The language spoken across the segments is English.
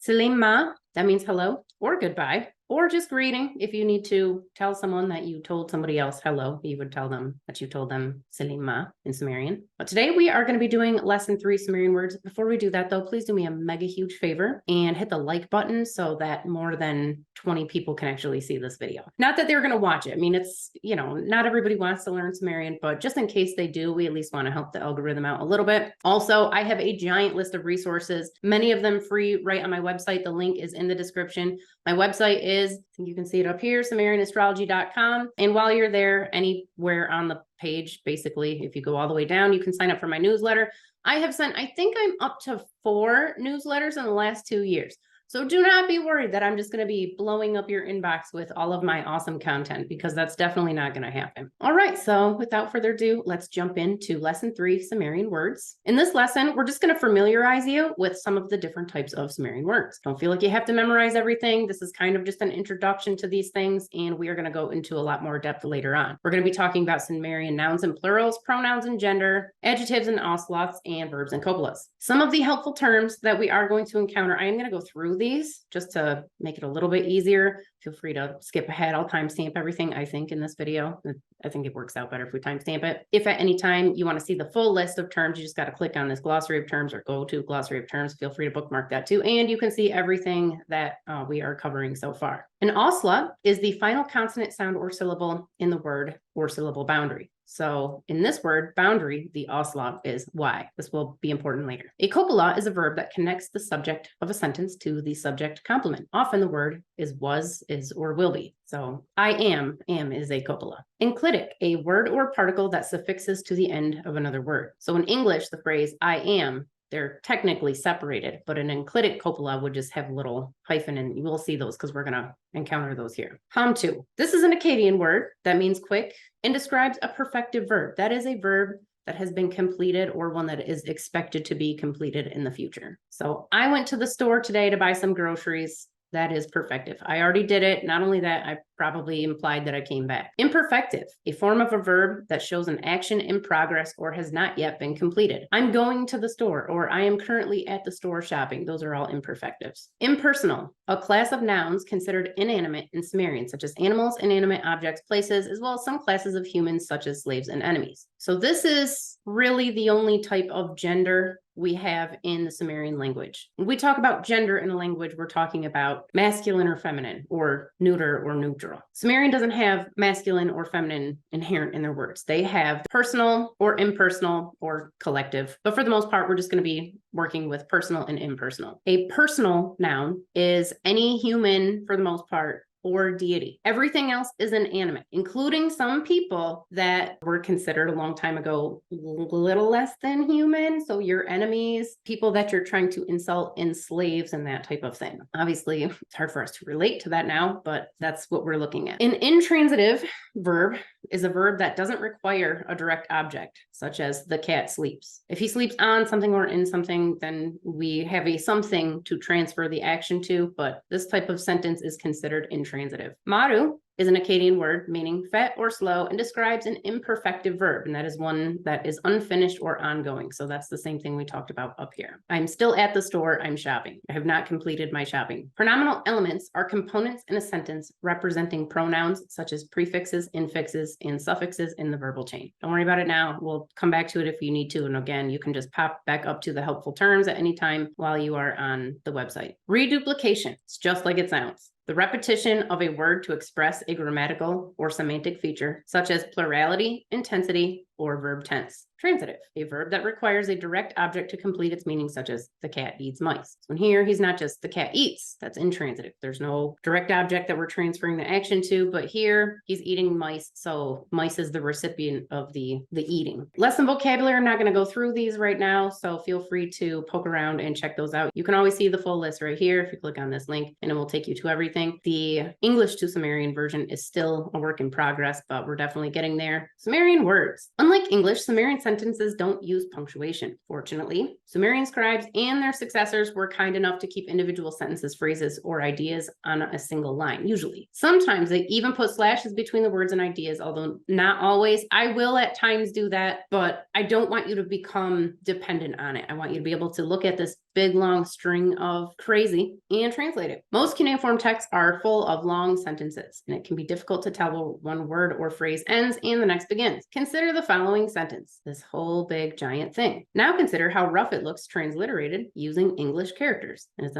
Selima, that means hello or goodbye, or just greeting. If you need to tell someone that you told somebody else hello, you would tell them that you told them Selima in Sumerian. But today we are going to be doing lesson 3 Sumerian words. Before we do that though, please do me a mega huge favor and hit the like button so that more than 20 people can actually see this video. Not that they're going to watch it. I mean, it's, not everybody wants to learn Sumerian, but just in case they do, we at least want to help the algorithm out a little bit. Also, I have a giant list of resources, many of them free right on my website. The link is in the description. My website is, I think you can see it up here, SumerianAstrology.com. And while you're there, anywhere on the page, basically, if you go all the way down, you can sign up for my newsletter. I have sent, I think I'm up to 4 newsletters in the last 2 years. So do not be worried that I'm just going to be blowing up your inbox with all of my awesome content, because that's definitely not going to happen. All right, so without further ado, let's jump into lesson 3, Sumerian words. In this lesson, we're just going to familiarize you with some of the different types of Sumerian words. Don't feel like you have to memorize everything. This is kind of just an introduction to these things, and we are going to go into a lot more depth later on. We're going to be talking about Sumerian nouns and plurals, pronouns and gender, adjectives and auslauts, and verbs and copulas. Some of the helpful terms that we are going to encounter, I am going to go through these just to make it a little bit easier. Feel free to skip ahead. I'll timestamp everything, I think, in this video. I think it works out better if we timestamp it. If at any time you want to see the full list of terms, you just got to click on this glossary of terms or go to glossary of terms. Feel free to bookmark that too. And you can see everything that we are covering so far. An auslaut is the final consonant sound or syllable in the word or syllable boundary. So in this word, boundary, the auslaut is Y. This will be important later. A copula is a verb that connects the subject of a sentence to the subject complement. Often the word is was, is, or will be. So I am is a copula. Enclitic, a word or particle that suffixes to the end of another word. So in English, the phrase I am, they're technically separated, but an enclitic copula would just have a little hyphen, and you will see those because we're going to encounter those here. Hamtu. This is an Akkadian word that means quick and describes a perfective verb. That is a verb that has been completed or one that is expected to be completed in the future. So I went to the store today to buy some groceries. That is perfective. I already did it. Not only that, I probably implied that I came back. Imperfective, a form of a verb that shows an action in progress or has not yet been completed. I'm going to the store, or I am currently at the store shopping. Those are all imperfectives. Impersonal, a class of nouns considered inanimate in Sumerian, such as animals, inanimate objects, places, as well as some classes of humans, such as slaves and enemies. So this is really the only type of gender we have in the Sumerian language. When we talk about gender in a language, we're talking about masculine or feminine, or neuter or neutral. Sumerian doesn't have masculine or feminine inherent in their words. They have personal or impersonal or collective. But for the most part, we're just going to be working with personal and impersonal. A personal noun is any human, for the most part, or deity. Everything else is inanimate, including some people that were considered a long time ago a little less than human. So your enemies, people that you're trying to insult, slaves, and that type of thing. Obviously, it's hard for us to relate to that now, but that's what we're looking at. An intransitive verb is a verb that doesn't require a direct object, such as the cat sleeps. If he sleeps on something or in something, then we have a something to transfer the action to, but this type of sentence is considered intransitive. Maru is an Akkadian word meaning fat or slow and describes an imperfective verb, and that is one that is unfinished or ongoing. So that's the same thing we talked about up here. I'm still at the store, I'm shopping. I have not completed my shopping. Pronominal elements are components in a sentence representing pronouns such as prefixes, infixes, and suffixes in the verbal chain. Don't worry about it now. We'll come back to it if you need to. And again, you can just pop back up to the helpful terms at any time while you are on the website. Reduplication, it's just like it sounds. The repetition of a word to express a grammatical or semantic feature, such as plurality, intensity, or verb tense. Transitive, a verb that requires a direct object to complete its meaning, such as the cat eats mice. So in here, he's not just the cat eats, that's intransitive. There's no direct object that we're transferring the action to, but here he's eating mice. So mice is the recipient of the eating. Lesson vocabulary, I'm not going to go through these right now, so feel free to poke around and check those out. You can always see the full list right here if you click on this link, and it will take you to everything. The English to Sumerian version is still a work in progress, but we're definitely getting there. Sumerian words. Unlike English, Sumerian sentences don't use punctuation. Fortunately, Sumerian scribes and their successors were kind enough to keep individual sentences, phrases, or ideas on a single line, usually. Sometimes they even put slashes between the words and ideas, although not always. I will at times do that, but I don't want you to become dependent on it. I want you to be able to look at this big long string of crazy and translate it. Most cuneiform texts are full of long sentences, and it can be difficult to tell where one word or phrase ends and the next begins. Consider the following sentence, this whole big giant thing. Now consider how rough it looks transliterated using English characters. And it's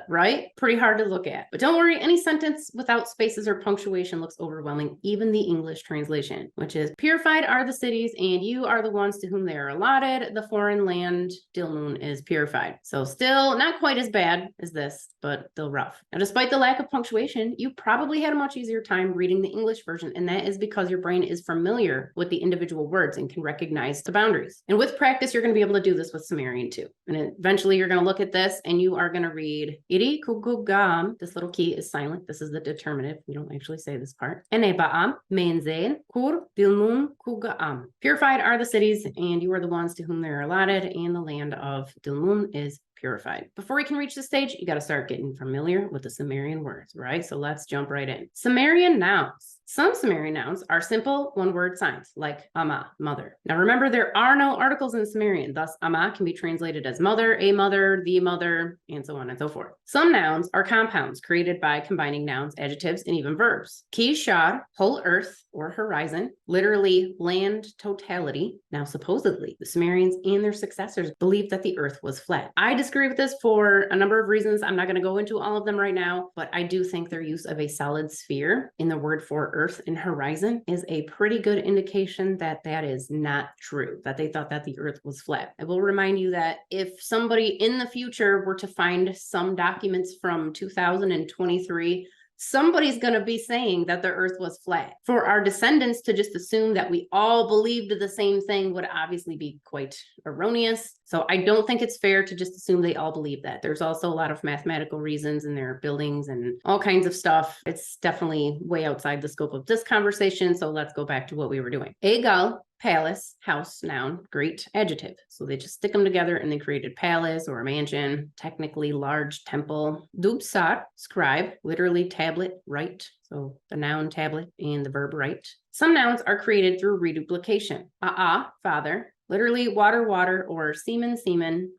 right? Pretty hard to look at. But don't worry, any sentence without spaces or punctuation looks overwhelming, even the English translation, which is purified are the cities and you are the ones to whom they are allotted. The foreign land, Dilmun, is purified. So still not quite as bad as this, but still rough. Now, despite the lack of punctuation, you probably had a much easier time reading the English version, and that is because your brain is familiar with the individual words and can recognize the boundaries. And with practice, you're going to be able to do this with Sumerian too. And eventually you're going to look at this and you are going to read iri kugugam. This little key is silent. This is the determinative. We don't actually say this part. Enebaam, menzen, kur, dilmun, kugaam. Purified are the cities and you are the ones to whom they are allotted, and the land of Dilmun is purified. Before we can reach this stage, you got to start getting familiar with the Sumerian words, right? So let's jump right in. Sumerian nouns. Some Sumerian nouns are simple one-word signs, like ama, mother. Now remember, there are no articles in Sumerian, thus ama can be translated as mother, a mother, the mother, and so on and so forth. Some nouns are compounds created by combining nouns, adjectives, and even verbs. Ki shar, whole earth or horizon, literally land totality. Now supposedly, the Sumerians and their successors believed that the earth was flat. I disagree with this for a number of reasons. I'm not going to go into all of them right now, but I do think their use of a solid sphere in the word for earth and horizon is a pretty good indication that that is not true, that they thought that the earth was flat. I will remind you that if somebody in the future were to find some documents from 2023, somebody's going to be saying that the earth was flat. For our descendants to just assume that we all believed the same thing would obviously be quite erroneous. So I don't think it's fair to just assume they all believe that. There's also a lot of mathematical reasons in their buildings and all kinds of stuff. It's definitely way outside the scope of this conversation. So let's go back to what we were doing. Egal, palace, house, noun, great, adjective. So they just stick them together and they created palace or a mansion, technically large temple. Dubsar, scribe, literally tablet, write. So the noun tablet and the verb write. Some nouns are created through reduplication. A'a, father, literally water, water, or semen, semen.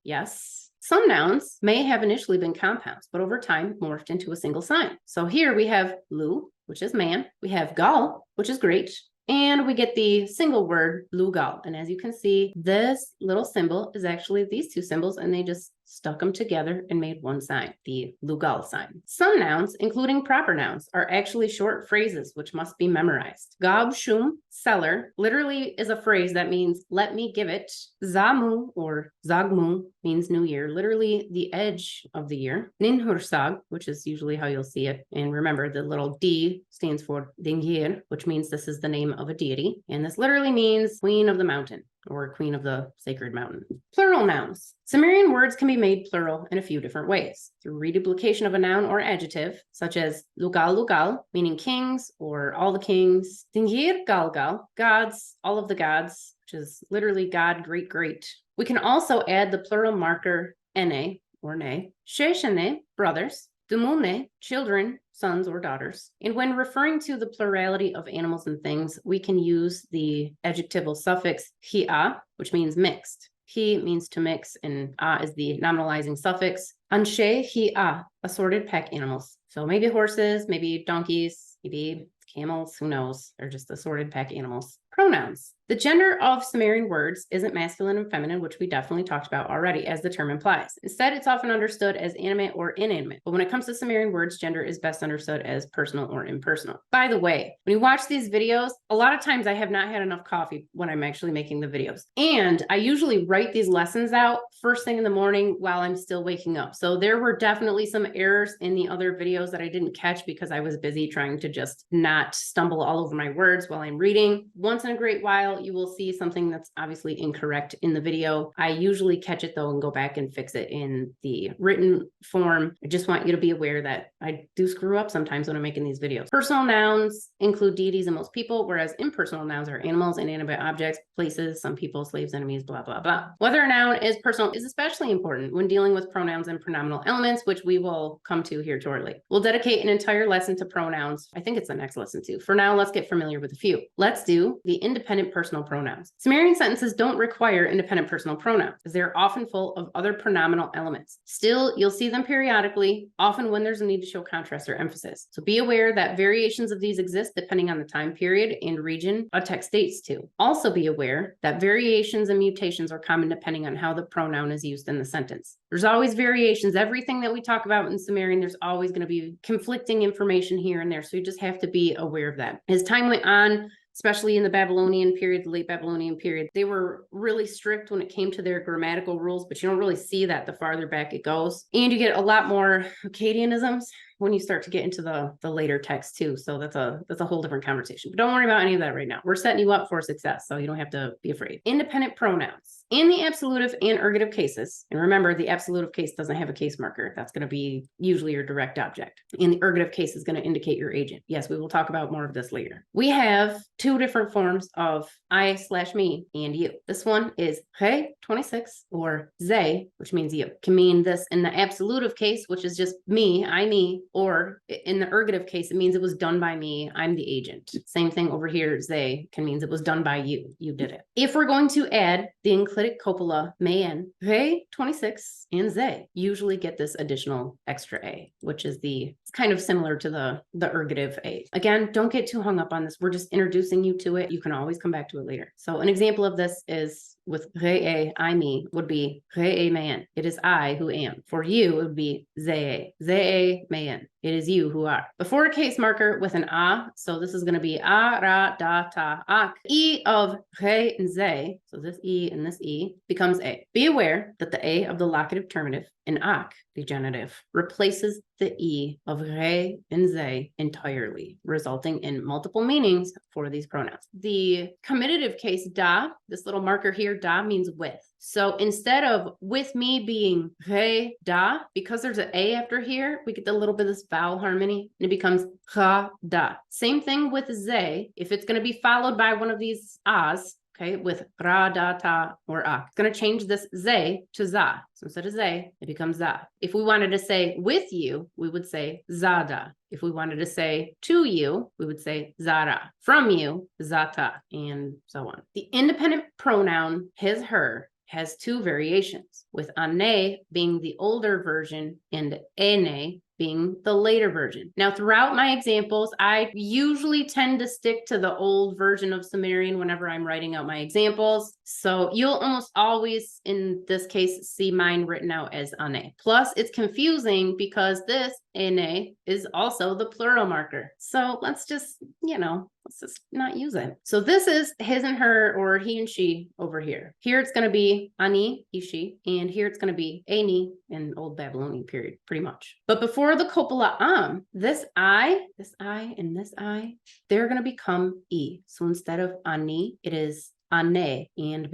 Yes. Some nouns may have initially been compounds, but over time morphed into a single sign. So here we have lu, which is man. We have gal, which is great. And we get the single word lugal. And as you can see, this little symbol is actually these two symbols, and they just stuck them together and made one sign, the lugal sign. Some nouns, including proper nouns, are actually short phrases which must be memorized. Gab shum, seller, literally is a phrase that means let me give it. Zamu or zagmu means new year, literally the edge of the year. Ninhursag, which is usually how you'll see it. And remember, the little D stands for Dingir, which means this is the name of a deity. And this literally means queen of the mountain, or queen of the sacred mountain. Plural nouns. Sumerian words can be made plural in a few different ways. Through reduplication of a noun or adjective, such as lugal lugal, meaning kings or all the kings. Dingir galgal, gods, all of the gods, which is literally God, great, great. We can also add the plural marker ene or ne, sheshene, brothers, dumune, children, sons or daughters. And when referring to the plurality of animals and things, we can use the adjectival suffix hia, which means mixed. He means to mix, and a is the nominalizing suffix. Anshe hia, assorted pack animals. So maybe horses, maybe donkeys, maybe camels, who knows? They're just assorted pack animals. Pronouns. The gender of Sumerian words isn't masculine and feminine, which we definitely talked about already, as the term implies. Instead, it's often understood as animate or inanimate. But when it comes to Sumerian words, gender is best understood as personal or impersonal. By the way, when you watch these videos, a lot of times I have not had enough coffee when I'm actually making the videos. And I usually write these lessons out first thing in the morning while I'm still waking up. So there were definitely some errors in the other videos that I didn't catch because I was busy trying to just not stumble all over my words while I'm reading. Once in a great while, you will see something that's obviously incorrect in the video. I usually catch it though and go back and fix it in the written form. I just want you to be aware that I do screw up sometimes when I'm making these videos. Personal nouns include deities and most people, whereas impersonal nouns are animals, inanimate objects, places, some people, slaves, enemies, blah, blah, blah. Whether a noun is personal is especially important when dealing with pronouns and pronominal elements, which we will come to here shortly. We'll dedicate an entire lesson to pronouns. I think it's the next lesson too. For now, let's get familiar with a few. Let's do the the independent personal pronouns. Sumerian sentences don't require independent personal pronouns, as they're often full of other pronominal elements. Still, you'll see them periodically, often when there's a need to show contrast or emphasis. So be aware that variations of these exist depending on the time period and region a text dates to. Also be aware that variations and mutations are common depending on how the pronoun is used in the sentence. There's always variations. Everything that we talk about in Sumerian, there's always going to be conflicting information here and there. So you just have to be aware of that. As time went on, especially in the Babylonian period, the late Babylonian period, they were really strict when it came to their grammatical rules, but you don't really see that the farther back it goes. And you get a lot more Akkadianisms when you start to get into the later text too. So that's a whole different conversation. But don't worry about any of that right now. We're setting you up for success, so you don't have to be afraid. Independent pronouns. In the absolutive and ergative cases, and remember the absolutive case doesn't have a case marker. That's going to be usually your direct object. And the ergative case is going to indicate your agent. Yes, we will talk about more of this later. We have two different forms of I/me and you. This one is he 26 or ze, which means you. Can mean this in the absolutive case, which is just me, I, me, or in the ergative case, it means it was done by me, I'm the agent. Same thing over here, ze can means it was done by you, you did it. If we're going to add the enclitic copula, man, he 26 and ze usually get this additional extra a, which is it's kind of similar to the ergative a. Again, don't get too hung up on this. We're just introducing you to it. You can always come back to it later. So an example of this is with re, I, me would be re, man. It is I who am. For you, it would be ze, man. It is you who are. Before a case marker with an a, so this is going to be a, ra, da, ta, ak. E of re and ze, so this e and this e becomes a. Be aware that the a of the locative terminative in ak, the genitive, replaces the e of re and ze entirely, resulting in multiple meanings for these pronouns. The comitative case da, this little marker here, da means with. So instead of with me being re da, because there's an a after here, we get a little bit of this vowel harmony and it becomes ha da. Same thing with ze. If it's going to be followed by one of these as, okay, with ra, da, ta, or ak, it's going to change this ze to za. So instead of ze, it becomes za. If we wanted to say with you, we would say zada. If we wanted to say to you, we would say zara. From you, zata, and so on. The independent pronoun his, her has two variations, with ane being the older version and ene being the later version. Now, throughout my examples, I usually tend to stick to the old version of Sumerian whenever I'm writing out my examples. So you'll almost always, in this case, see mine written out as ane. Plus, it's confusing because this ene is also the plural marker. So let's just, let's just not use it. So this is his and her, or he and she over here. Here it's going to be ani, ishi, and here it's going to be ani in Old Babylonian period, pretty much. But before the copula this I, and this I, they're going to become e. So instead of ani, it is ane, and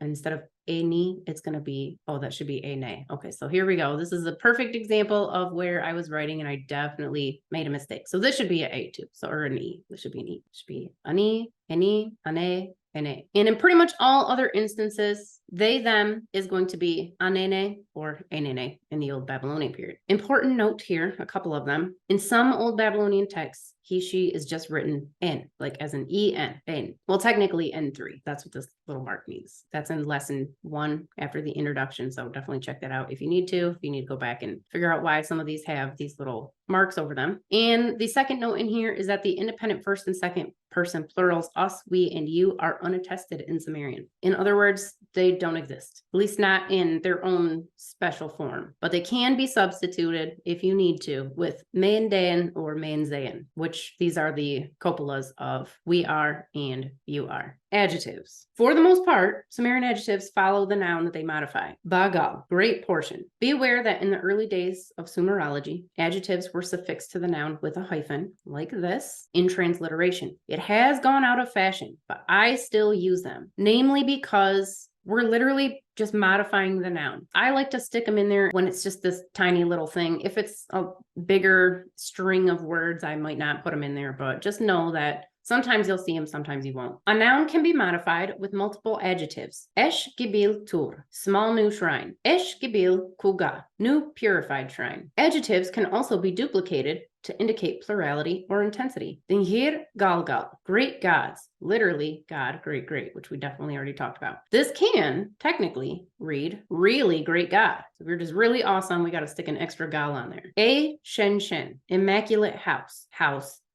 instead of ani, it's going to be, that should be ane. Okay, so here we go. This is a perfect example of where I was writing and I definitely made a mistake. So this should be an a too, or an e. This should be an e. It should be ani, ane, ane. And in pretty much all other instances, they, them is going to be anene or enene in the Old Babylonian period. Important note here, a couple of them. In some Old Babylonian texts, he, she is just written n, like as an en. Well, technically N3. That's what this little mark means. That's in lesson 1 after the introduction. So definitely check that out if you need to go back and figure out why some of these have these little marks over them. And the second note in here is that the independent first and second person plurals, us, we, and you, are unattested in Sumerian. In other words, they don't exist, at least not in their own special form, but they can be substituted if you need to with me'en or me'en, which these are the copulas of we are and you are. Adjectives. For the most part, Sumerian adjectives follow the noun that they modify. Bagal, great portion. Be aware that in the early days of Sumerology, adjectives were suffixed to the noun with a hyphen, like this, in transliteration. It has gone out of fashion, but I still use them, namely because we're literally just modifying the noun. I like to stick them in there when it's just this tiny little thing. If it's a bigger string of words, I might not put them in there, but just know that sometimes you'll see them, sometimes you won't. A noun can be modified with multiple adjectives. Esh gibil tur, small new shrine. Esh gibil kuga, new purified shrine. Adjectives can also be duplicated to indicate plurality or intensity. Dinghir Galgal, great gods, literally God, great, which we definitely already talked about. This can technically read really great God. So if we're just really awesome, we got to stick an extra gal on there. A Shen, immaculate house,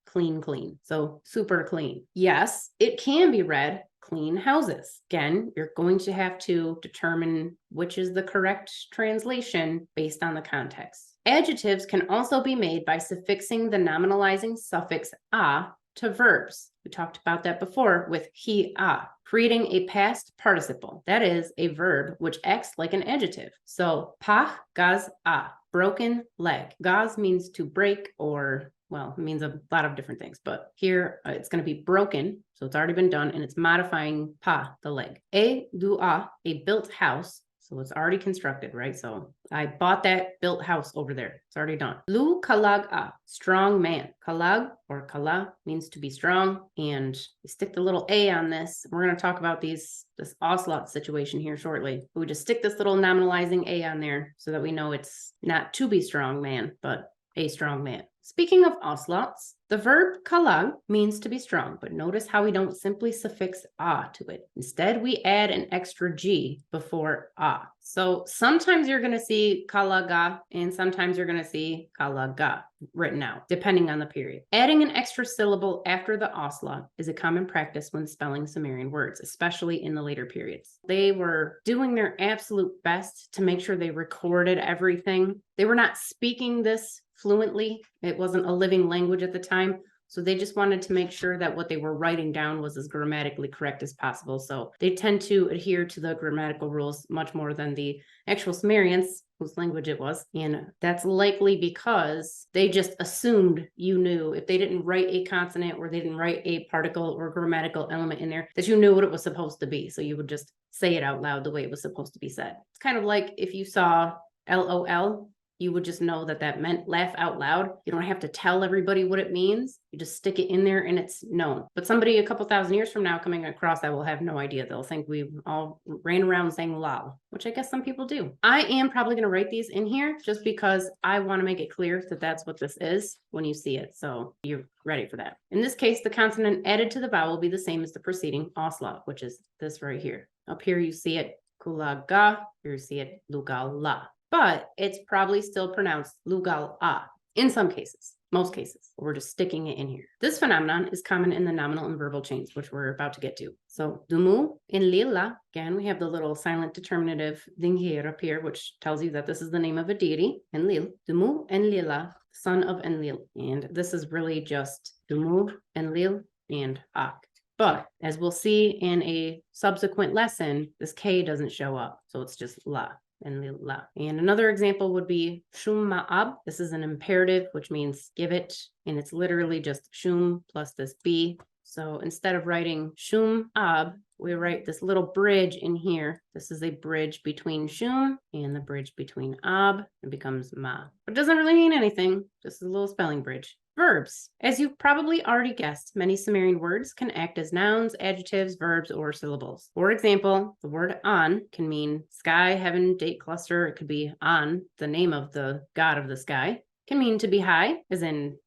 clean. So super clean. Yes, it can be read clean houses. Again, you're going to have to determine which is the correct translation based on the context. Adjectives can also be made by suffixing the nominalizing suffix a to verbs. We talked about that before with hi-a, creating a past participle. That is a verb which acts like an adjective. So pah gaz a, broken leg. Gaz means to break, or well, it means a lot of different things, but here it's going to be broken. So it's already been done, and it's modifying pa, the leg. A dua, a built house. So it's already constructed, right? So I bought that built house over there. It's already done. Lu kalag a, strong man. Kalag or kala means to be strong. And we stick the little a on this. We're going to talk about this Auslaut situation here shortly. We just stick this little nominalizing a on there so that we know it's not to be strong man, but a strong man. Speaking of Auslauts, the verb kalag means to be strong, but notice how we don't simply suffix a to it. Instead, we add an extra g before a. So sometimes you're going to see kalaga and sometimes you're going to see kalaga written out, depending on the period. Adding an extra syllable after the Auslaut is a common practice when spelling Sumerian words, especially in the later periods. They were doing their absolute best to make sure they recorded everything. They were not speaking this fluently. It wasn't a living language at the time. So they just wanted to make sure that what they were writing down was as grammatically correct as possible. So they tend to adhere to the grammatical rules much more than the actual Sumerians, whose language it was. And that's likely because they just assumed you knew, if they didn't write a consonant or they didn't write a particle or grammatical element in there, that you knew what it was supposed to be. So you would just say it out loud the way it was supposed to be said. It's kind of like if you saw LOL, you would just know that that meant laugh out loud. You don't have to tell everybody what it means. You just stick it in there and it's known. But somebody a couple thousand years from now coming across that will have no idea. They'll think we all ran around saying lol, which I guess some people do. I am probably going to write these in here just because I want to make it clear that that's what this is when you see it. So you're ready for that. In this case, the consonant added to the vowel will be the same as the preceding Auslaut, which is this right here. Up here you see it kulaga, here you see it lugala. But it's probably still pronounced lugal-a in some cases, most cases. We're just sticking it in here. This phenomenon is common in the nominal and verbal chains, which we're about to get to. So dumu in lila, again, we have the little silent determinative dinghir up here, which tells you that this is the name of a deity, Enlil. Dumu Enlila, son of Enlil. And this is really just Dumu, Enlil, and Ak. But as we'll see in a subsequent lesson, this K doesn't show up. So it's just la. And la. And another example would be shum ma'ab. This is an imperative, which means give it. And it's literally just shum plus this B. So instead of writing shum ab, we write this little bridge in here. This is a bridge between shum and the bridge between ab. It becomes ma. But it doesn't really mean anything. Just a little spelling bridge. Verbs. As you've probably already guessed, many Sumerian words can act as nouns, adjectives, verbs, or syllables. For example, the word on can mean sky, heaven, date, cluster. It could be on, the name of the god of the sky. It can mean to be high, as in,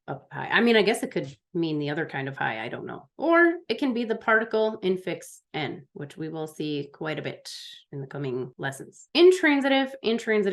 up high. I mean, I guess it could mean the other kind of high. I don't know. Or it can be the particle infix n, which we will see quite a bit in the coming lessons. Intransitive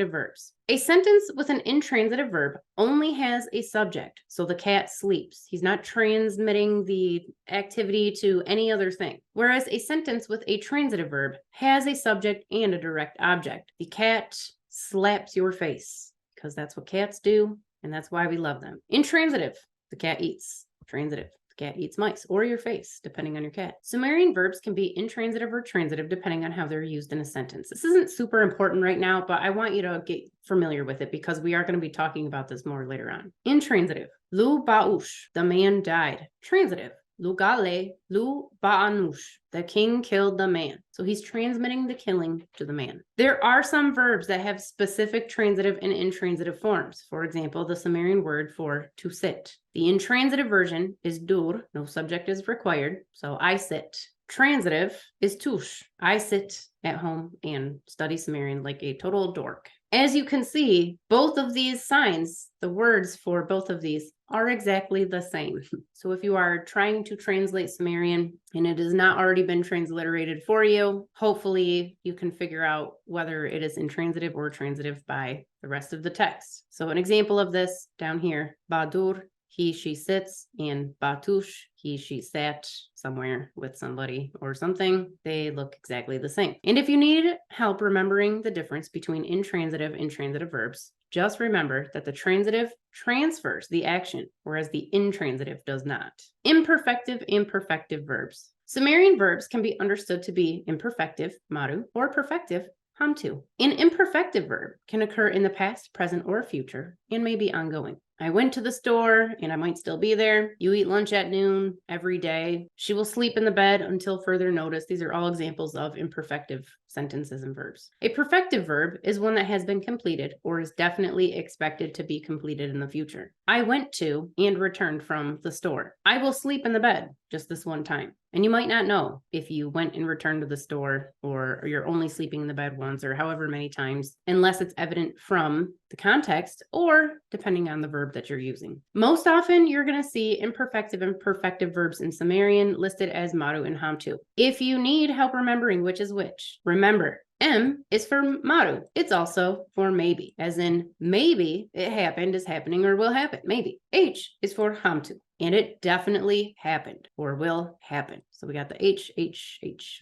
verbs. A sentence with an intransitive verb only has a subject. So the cat sleeps. He's not transmitting the activity to any other thing. Whereas a sentence with a transitive verb has a subject and a direct object. The cat slaps your face because that's what cats do. And that's why we love them. Intransitive, the cat eats. Transitive, the cat eats mice or your face, depending on your cat. Sumerian verbs can be intransitive or transitive depending on how they're used in a sentence. This isn't super important right now, but I want you to get familiar with it because we are going to be talking about this more later on. Intransitive, lu ba'ush, the man died. Transitive, Lugale, Lu Ba'anush, the king killed the man. So he's transmitting the killing to the man. There are some verbs that have specific transitive and intransitive forms. For example, the Sumerian word for to sit. The intransitive version is dur, no subject is required, so I sit. Transitive is tush, I sit at home and study Sumerian like a total dork. As you can see, both of these signs, the words for both of these, are exactly the same. So if you are trying to translate Sumerian and it has not already been transliterated for you, hopefully you can figure out whether it is intransitive or transitive by the rest of the text. So an example of this down here, Badur, he, she sits, and Batush, he, she sat somewhere with somebody or something. They look exactly the same. And if you need help remembering the difference between intransitive and transitive verbs, just remember that the transitive transfers the action, whereas the intransitive does not. Imperfective and perfective verbs. Sumerian verbs can be understood to be imperfective, maru, or perfective, hamtu. An imperfective verb can occur in the past, present, or future, and may be ongoing. I went to the store and I might still be there. You eat lunch at noon every day. She will sleep in the bed until further notice. These are all examples of imperfective sentences and verbs. A perfective verb is one that has been completed or is definitely expected to be completed in the future. I went to and returned from the store. I will sleep in the bed just this one time. And you might not know if you went and returned to the store or you're only sleeping in the bed once or however many times, unless it's evident from the context or depending on the verb that you're using. Most often, you're going to see imperfective and perfective verbs in Sumerian listed as maru and hamtu. If you need help remembering which is which, remember, M is for maru. It's also for maybe, as in maybe it happened, is happening, or will happen. Maybe. H is for hamtu. And it definitely happened or will happen. So we got the H,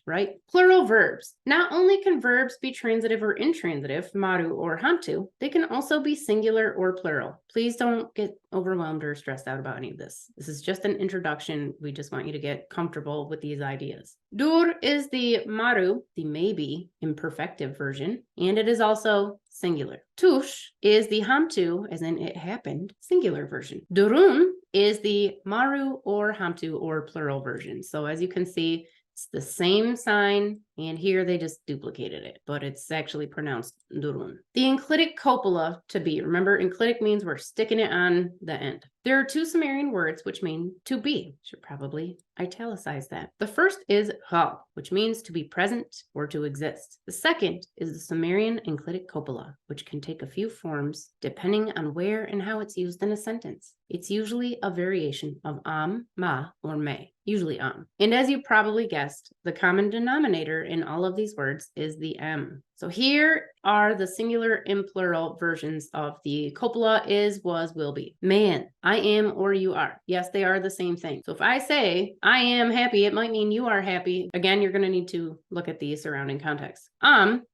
right? Plural verbs. Not only can verbs be transitive or intransitive, maru or hamtu, they can also be singular or plural. Please don't get overwhelmed or stressed out about any of this. This is just an introduction. We just want you to get comfortable with these ideas. Dur is the maru, the maybe imperfective version, and it is also singular. Tush is the hamtu, as in it happened, singular version. Durun is the maru or hamtu or plural version. So as you can see, it's the same sign, and here they just duplicated it, but it's actually pronounced durun. The enclitic copula to be. Remember, enclitic means we're sticking it on the end. There are two Sumerian words which mean to be. Should probably italicize that. The first is hal, which means to be present or to exist. The second is the Sumerian enclitic copula, which can take a few forms depending on where and how it's used in a sentence. It's usually a variation of am, ma, or me, usually am. And as you probably guessed, the common denominator in all of these words is the M. So here are the singular and plural versions of the copula: is, was, will be. Man, I am, or you are. Yes, they are the same thing. So if I say I am happy, it might mean you are happy. Again, you're going to need to look at the surrounding context.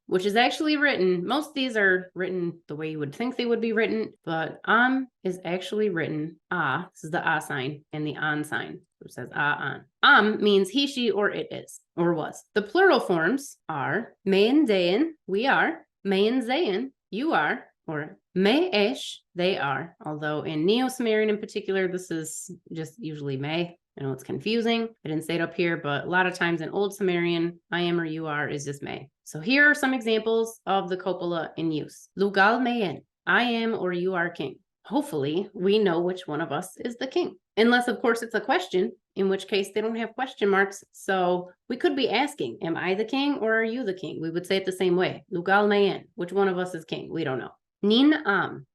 Which is actually written, most of these are written the way you would think they would be written, but is actually written this is the sign, and the on sign, which says on. Means he, she, or it is, or was. The plural forms are mein zayin, we are, mein zayin, you are, or me esh, they are. Although in Neo-Sumerian in particular, this is just usually me. I know it's confusing. I didn't say it up here, but a lot of times in Old Sumerian, I am or you are is just me. So here are some examples of the copula in use. Lugal meyen, I am or you are king. Hopefully, we know which one of us is the king. Unless, of course, it's a question, in which case they don't have question marks. So we could be asking, am I the king or are you the king? We would say it the same way. Lugal meyen, which one of us is king? We don't know. Nin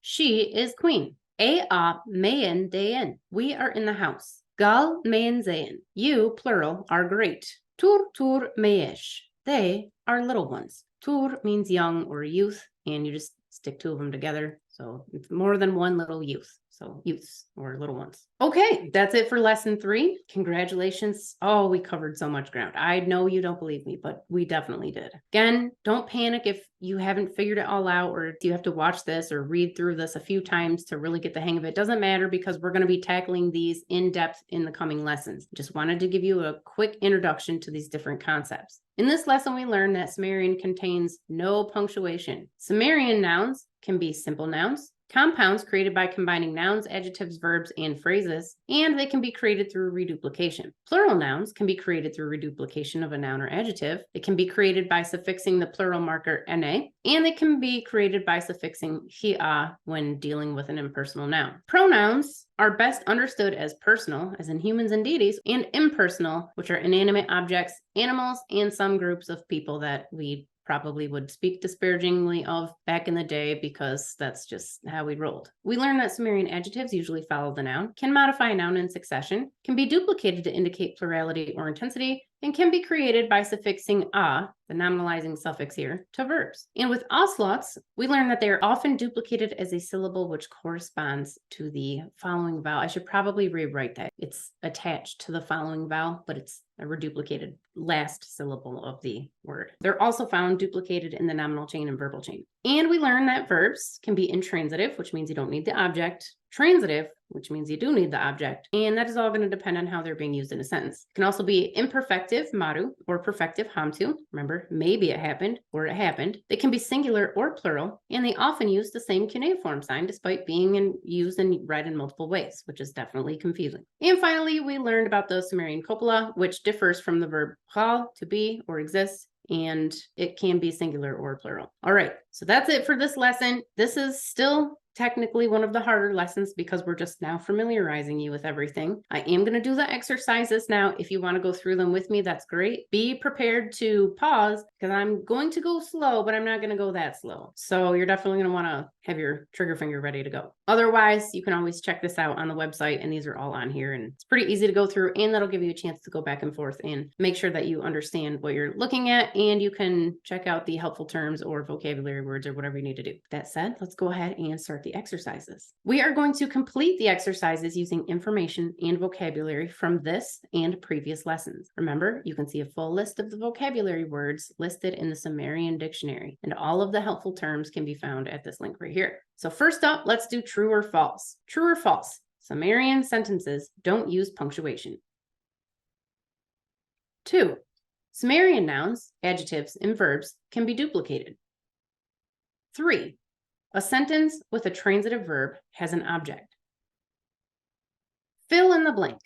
she is queen. Meyen deyen, we are in the house. Gal meyen zayin, you, plural, are great. Tur meyesh, they are little ones. Tur means young or youth, and you just stick two of them together. So it's more than one little youth. So youths or little ones. Okay, that's it for lesson 3. Congratulations. Oh, we covered so much ground. I know you don't believe me, but we definitely did. Again, don't panic if you haven't figured it all out, or if you have to watch this or read through this a few times to really get the hang of it. Doesn't matter, because we're going to be tackling these in depth in the coming lessons. Just wanted to give you a quick introduction to these different concepts. In this lesson, we learned that Sumerian contains no punctuation. Sumerian nouns can be simple nouns, compounds created by combining nouns, adjectives, verbs, and phrases, and they can be created through reduplication. Plural nouns can be created through reduplication of a noun or adjective. It can be created by suffixing the plural marker "ne," and they can be created by suffixing "hi-a" when dealing with an impersonal noun. Pronouns are best understood as personal, as in humans and deities, and impersonal, which are inanimate objects, animals, and some groups of people that we probably would speak disparagingly of back in the day because that's just how we rolled. We learned that Sumerian adjectives usually follow the noun, can modify a noun in succession, can be duplicated to indicate plurality or intensity, and can be created by suffixing a, the nominalizing suffix here, to verbs. And with Auslauts, we learned that they are often duplicated as a syllable which corresponds to the following vowel. I should probably rewrite that. It's attached to the following vowel, but it's a reduplicated last syllable of the word. They're also found duplicated in the nominal chain and verbal chain. And we learned that verbs can be intransitive, which means you don't need the object, transitive, which means you do need the object, and that is all going to depend on how they're being used in a sentence. It can also be imperfective, maru, or perfective, hamtu. Remember, maybe it happened, or it happened. They can be singular or plural, and they often use the same cuneiform sign despite being used and read in multiple ways, which is definitely confusing. And finally, we learned about the Sumerian copula, which differs from the verb hal, to be or exist, and it can be singular or plural. All right, so that's it for this lesson. This is still technically one of the harder lessons because we're just now familiarizing you with everything. I am going to do the exercises now. If you want to go through them with me, that's great. Be prepared to pause because I'm going to go slow, but I'm not going to go that slow. So you're definitely going to want to have your trigger finger ready to go. Otherwise, you can always check this out on the website, and these are all on here, and it's pretty easy to go through, and that'll give you a chance to go back and forth and make sure that you understand what you're looking at, and you can check out the helpful terms or vocabulary words or whatever you need to do. That said, let's go ahead and start the exercises. We are going to complete the exercises using information and vocabulary from this and previous lessons. Remember, you can see a full list of the vocabulary words listed in the Sumerian dictionary, and all of the helpful terms can be found at this link right here. So first up, let's do true or false. True or false? Sumerian sentences don't use punctuation. 2. Sumerian nouns, adjectives, and verbs can be duplicated. 3. A sentence with a transitive verb has an object. Fill in the blank.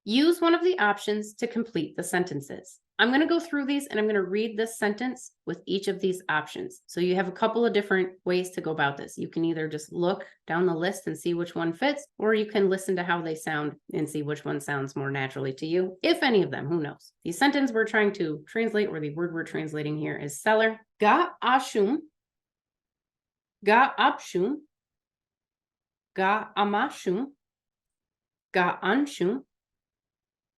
Use one of the options to complete the sentences. I'm going to go through these and I'm going to read this sentence with each of these options. So you have a couple of different ways to go about this. You can either just look down the list and see which one fits, or you can listen to how they sound and see which one sounds more naturally to you, if any of them, who knows. The sentence we're trying to translate, or the word we're translating here, is seller. Ga ashum, ga apshum, ga amashum, ga anshum,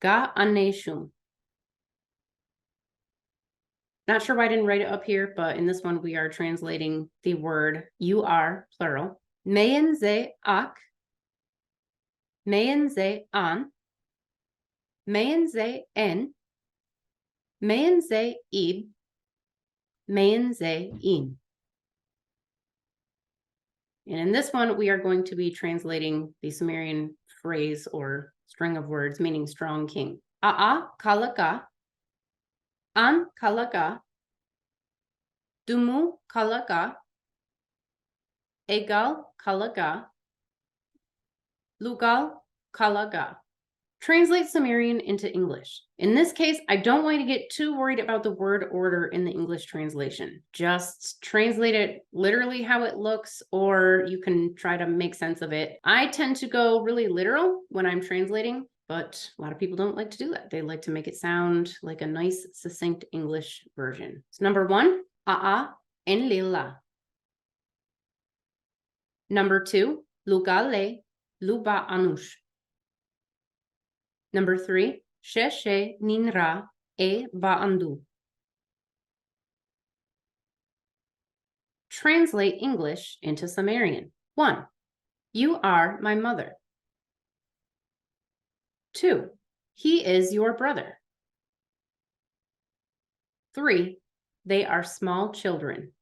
ga aneshum. Not sure why I didn't write it up here, but in this one, we are translating the word you are, plural. Meyen ze ak, meyen ze an, meyen ze en, meyen ze ib, meyen ze in. And in this one, we are going to be translating the Sumerian phrase or string of words meaning strong king. A'a kalaka, an kalaka, dumu kalaka, egal kalaka, lugal kalaga. Translate Sumerian into English. In this case, I don't want you to get too worried about the word order in the English translation. Just translate it literally how it looks, or you can try to make sense of it. I tend to go really literal when I'm translating, but a lot of people don't like to do that. They like to make it sound like a nice, succinct English version. So number 1, a'a en lila. Number 2, lugale luba anush. Number 3, sheshe ninra e ba'andu. Translate English into Sumerian. 1, you are my mother. 2, he is your brother. 3, they are small children.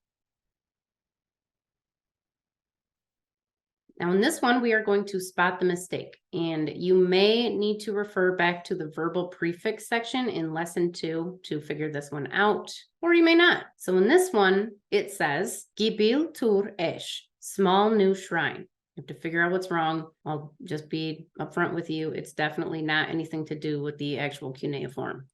Now in this one, we are going to spot the mistake, and you may need to refer back to the verbal prefix section in lesson 2 to figure this one out, or you may not. So in this one, it says, Gibil tur esh, small new shrine. You have to figure out what's wrong. I'll just be upfront with you. It's definitely not anything to do with the actual cuneiform.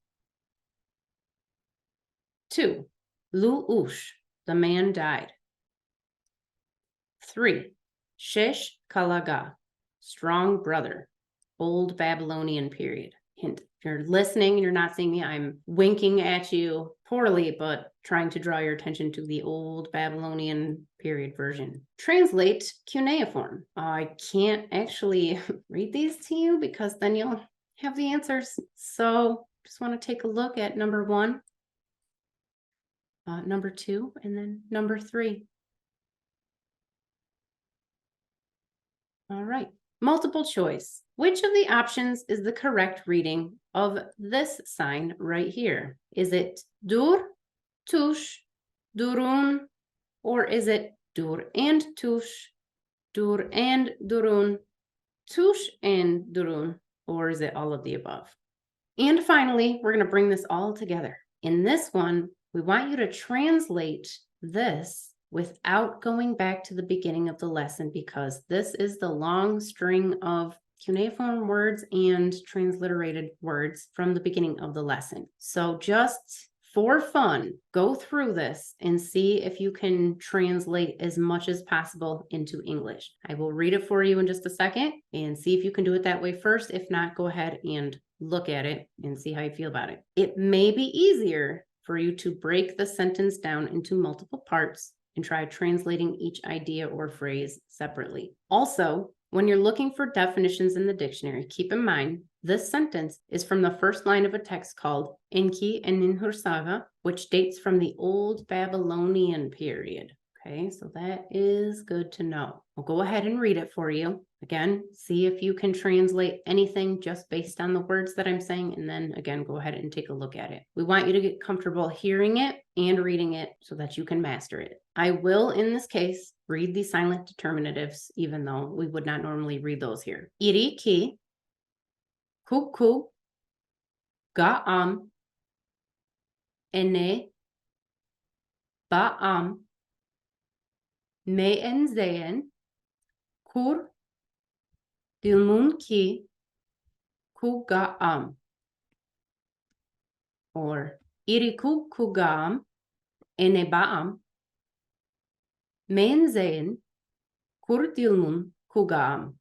2, lu ush, the man died. 3, Shesh Kalaga, strong brother, old Babylonian period. Hint, if you're listening and you're not seeing me, I'm winking at you poorly, but trying to draw your attention to the old Babylonian period version. Translate cuneiform. I can't actually read these to you because then you'll have the answers. So just want to take a look at number 1, number 2, and then number 3. All right. Multiple choice. Which of the options is the correct reading of this sign right here? Is it dur, tush, durun, or is it dur and tush, dur and durun, tush and durun, or is it all of the above? And finally, we're going to bring this all together. In this one, we want you to translate this without going back to the beginning of the lesson, because this is the long string of cuneiform words and transliterated words from the beginning of the lesson. So just for fun, go through this and see if you can translate as much as possible into English. I will read it for you in just a second and see if you can do it that way first. If not, go ahead and look at it and see how you feel about it. It may be easier for you to break the sentence down into multiple parts and try translating each idea or phrase separately. Also, when you're looking for definitions in the dictionary, keep in mind this sentence is from the first line of a text called Enki and Ninhursag, which dates from the old Babylonian period. Okay, so that is good to know. I'll go ahead and read it for you. Again, see if you can translate anything just based on the words that I'm saying, and then again, go ahead and take a look at it. We want you to get comfortable hearing it and reading it so that you can master it. I will, in this case, read the silent determinatives, even though we would not normally read those here. Iri ki, kuku, ga'am, ene, ba'am, me'en zeyen, kur, dilmun ki, ku ga'am, or iriku ku ga'am, ene ba'am, me'en zeyen, kur dilmun ku ga'am.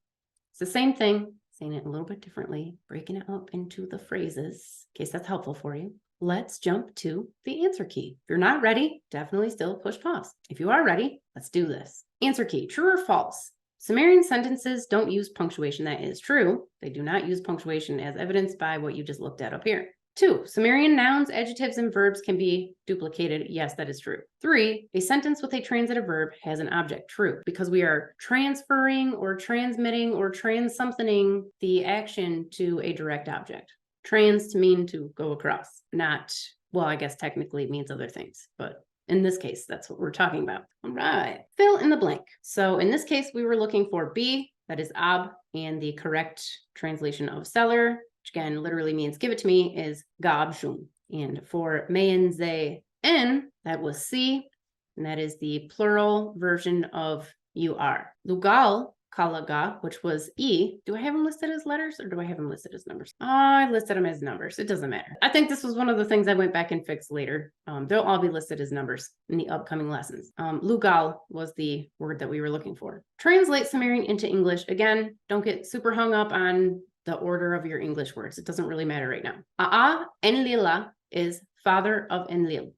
It's the same thing, saying it a little bit differently, breaking it up into the phrases, in case that's helpful for you. Let's jump to the answer key. If you're not ready, definitely still push pause. If you are ready, let's do this. Answer key, true or false? Sumerian sentences don't use punctuation. That is true. They do not use punctuation, as evidenced by what you just looked at up here. 2, Sumerian nouns, adjectives, and verbs can be duplicated. Yes, that is true. 3, a sentence with a transitive verb has an object. True, because we are transferring or transmitting or trans-something the action to a direct object. Trans to mean to go across, not, well, I guess technically it means other things, but in this case, that's what we're talking about. All right, fill in the blank. So in this case, we were looking for B, that is ab, and the correct translation of seller, which again literally means give it to me, is gab shum. And for me'en zeyen, that was C, and that is the plural version of you are. Lugal kalaga, which was E. Do I have them listed as letters or do I have them listed as numbers? I listed them as numbers. It doesn't matter. I think this was one of the things I went back and fixed later. They'll all be listed as numbers in the upcoming lessons. Lugal was the word that we were looking for. Translate Sumerian into English. Again, don't get super hung up on the order of your English words. It doesn't really matter right now. A'a Enlila is father of Enlil.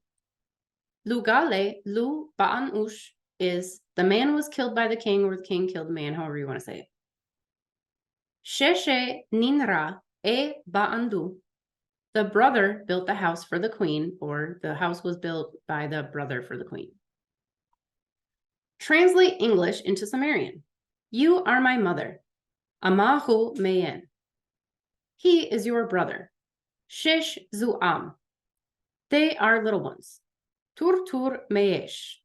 Lugale Lu Ba'an Ush is the man was killed by the king, or the king killed the man, however you want to say it. Sheshe Ninra E Ba'andu, the brother built the house for the queen, or the house was built by the brother for the queen. Translate English into Sumerian. You are my mother. Amahu Meyen. He is your brother. Shesh Zu'am. They are little ones. Tur Tur Meyesh.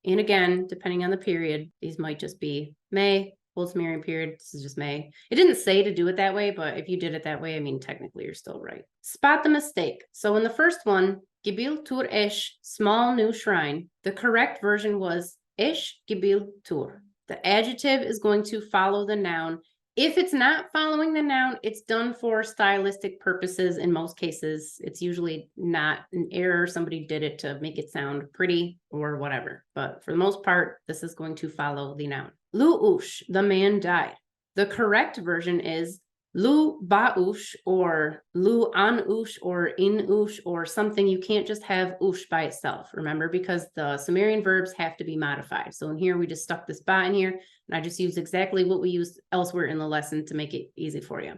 And again, depending on the period, these might just be May, Old Sumerian period. This is just May. It didn't say to do it that way, but if you did it that way, I mean, technically you're still right. Spot the mistake. So in the first one, Gibil Tur Esh, small new shrine, the correct version was Esh Gibil Tur. The adjective is going to follow the noun. If it's not following the noun, it's done for stylistic purposes. In most cases, it's usually not an error. Somebody did it to make it sound pretty or whatever. But for the most part, this is going to follow the noun. Lu'ush, the man died. The correct version is lu ba-ush or lu an-ush or in-ush or something. You can't just have ush by itself, remember, because the Sumerian verbs have to be modified. So in here, we just stuck this ba in here, and I just used exactly what we used elsewhere in the lesson to make it easy for you.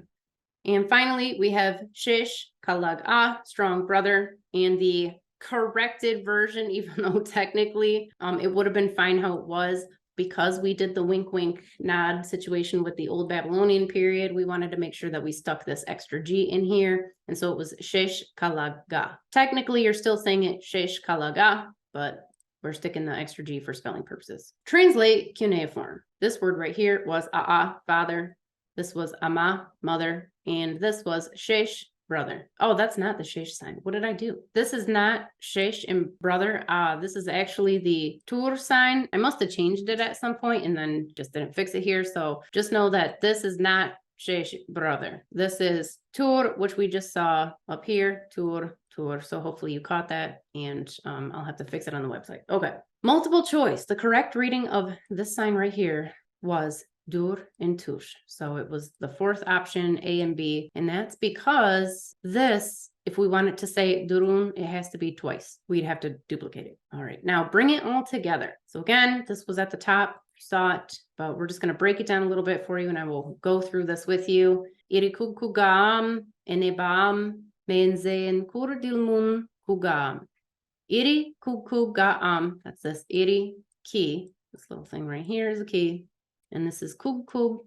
And finally, we have shish, kalag-ah, strong brother, and the corrected version, even though technically it would have been fine how it was, because we did the wink wink nod situation with the old Babylonian period, we wanted to make sure that we stuck this extra G in here. And so it was shish kalaga. Technically, you're still saying it shish kalaga, but we're sticking the extra G for spelling purposes. Translate cuneiform. This word right here was aa, father. This was ama, mother. And this was shish, brother. Oh, that's not the shish sign. What did I do? This is not shish and brother. This is actually the tur sign. I must have changed it at some point and then just didn't fix it here. So just know that this is not shish, brother. This is tur, which we just saw up here. Tur. So hopefully you caught that, and I'll have to fix it on the website. Okay. Multiple choice. The correct reading of this sign right here was dur and tush. So it was the fourth option, A and B. And that's because this, if we wanted to say durun, it has to be twice. We'd have to duplicate it. All right, now bring it all together. So again, this was at the top, you saw it, but we're just going to break it down a little bit for you, and I will go through this with you. Irikukugam enebam menzen kurdilmun kugam. Irikukugam, that's this iri key. This little thing right here is a key. And this is kug kug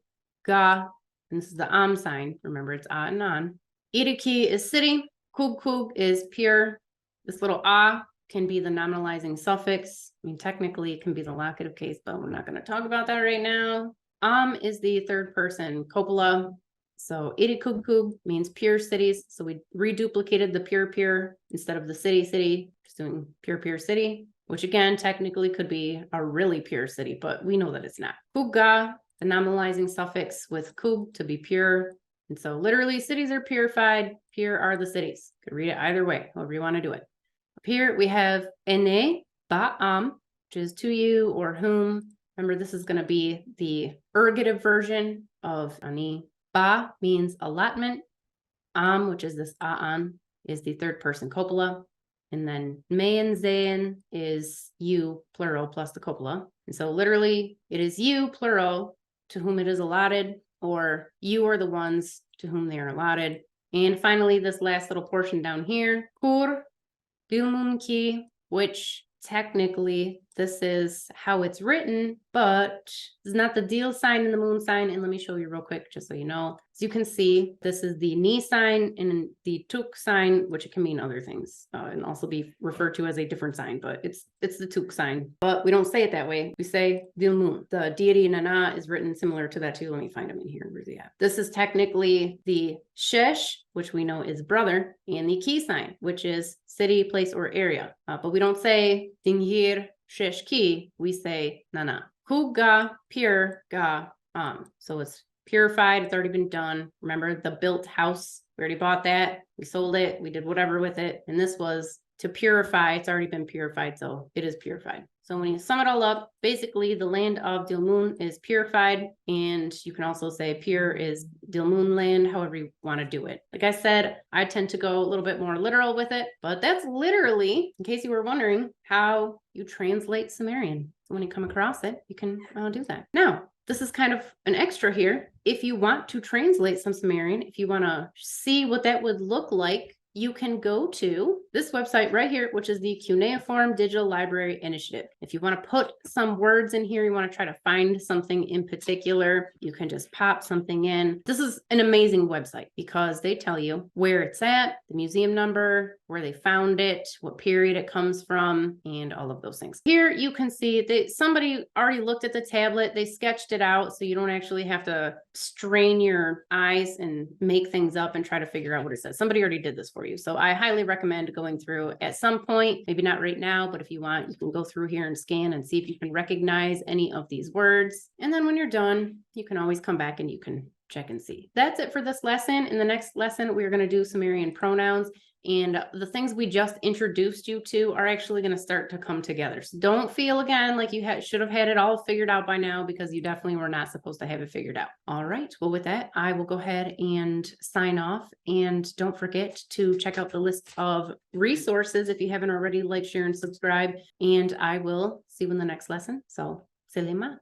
ga, and this is the am sign. Remember, it's a and an. Iriki is city, kug kug is pure. This little a can be the nominalizing suffix. I mean, technically it can be the locative case, but we're not going to talk about that right now. Am is the third person, Copula. So irikug kug means pure cities. So we reduplicated the pure instead of the city, just doing pure city, which again, technically could be a really pure city, but we know that it's not. Kuga, the nominalizing suffix with kug to be pure. And so literally cities are purified, pure are the cities. You could read it either way, however you want to do it. Up here we have ene, ba'am, which is to you or whom. Remember, this is going to be the ergative version of ani. Ba means allotment. Am, which is this a'an, is the third person copula. And then me and zayn is you, plural, plus the copula. And so literally it is you, plural, to whom it is allotted, or you are the ones to whom they are allotted. And finally, this last little portion down here, kur dilmun ki, which technically this is how it's written, but it's not the deal sign and the moon sign. And let me show you real quick, just so you know. As you can see, this is the ni sign and the tuk sign, which it can mean other things and also be referred to as a different sign, but it's the tuk sign. But we don't say it that way. We say dilmun. The deity Nana is written similar to that too. Let me find them in here. Where's he at? This is technically the shesh, which we know is brother, and the ki sign, which is city, place, or area. But we don't say dinghir shesh ki. We say nana. Kuga pure ga So it's purified. It's already been done. Remember the built house? We already bought that. We sold it. We did whatever with it. And this was to purify. It's already been purified, so it is purified. So when you sum it all up, basically the land of Dilmun is purified, and you can also say pure is Dilmun land, however you want to do it. Like I said, I tend to go a little bit more literal with it, but that's literally, in case you were wondering, how you translate Sumerian. So when you come across it, you can do that. Now, this is kind of an extra here. If you want to translate some Sumerian, if you want to see what that would look like, you can go to this website right here, which is the Cuneiform Digital Library Initiative. If you want to put some words in here, you want to try to find something in particular, you can just pop something in. This is an amazing website because they tell you where it's at, the museum number, where they found it, what period it comes from, and all of those things. Here you can see somebody already looked at the tablet, they sketched it out, so you don't actually have to strain your eyes and make things up and try to figure out what it says. Somebody already did this for you. So I highly recommend going through at some point, maybe not right now, but if you want, you can go through here and scan and see if you can recognize any of these words. And then when you're done, you can always come back and you can check and see. That's it for this lesson. In the next lesson, we're going to do Sumerian pronouns. And the things we just introduced you to are actually going to start to come together. So don't feel again like you should have had it all figured out by now, because you definitely were not supposed to have it figured out. All right. Well, with that, I will go ahead and sign off. And don't forget to check out the list of resources if you haven't already. Like, share, and subscribe. And I will see you in the next lesson. So, Selima.